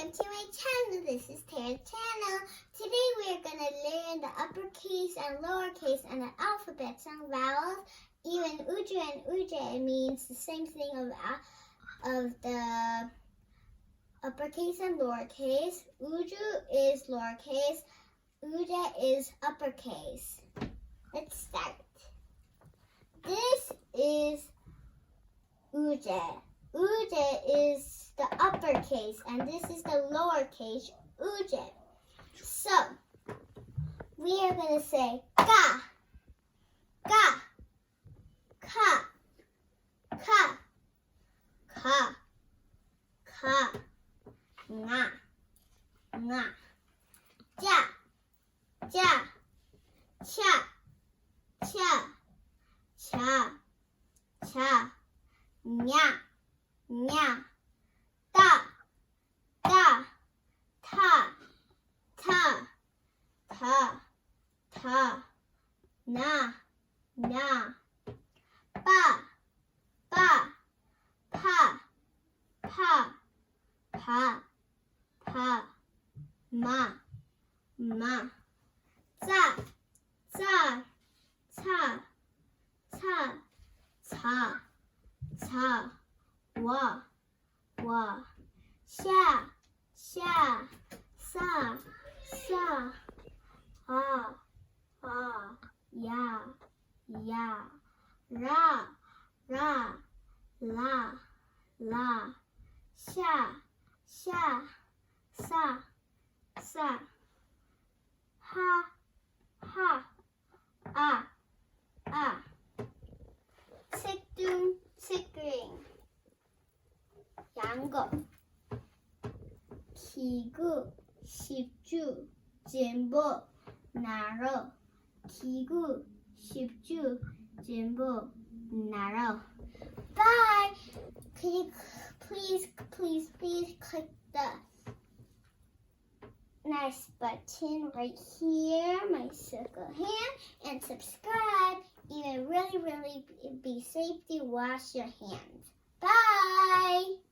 welcome to my channel. This is Tara's channel. Today we are going to learn the uppercase and lowercase and the alphabets and vowels. Even uju and uje means the same thing of the uppercase and lowercase. Uju is lowercase, uje is uppercase. Let's start. This is uje. Uje is the uppercase and this is the lowercase uje. So, we are going to say ka, ka, ka, ka, ka, ka, nga, nga, ja, ja, cha, cha, cha, cha, nya, nya, da, da, ta, ta, ta, ta, na, na, ba, ba, pa, pa, pa, pa, ma, ma, za, za, ca, ca, ca, ca, wa, wa, sha, sha, sa, sa, ah, ah, ya, ya, ra, ra, la, la, sha, sha, sa, sa, ha, ha, ah, ah. Tikdum, tikring. 两个 기구, 십주, 전부, 나로. 기구, 십주, 전부, 나로. Bye! Can you please click the nice button right here, my circle hand, and subscribe. You will really be safe to wash your hands. Bye!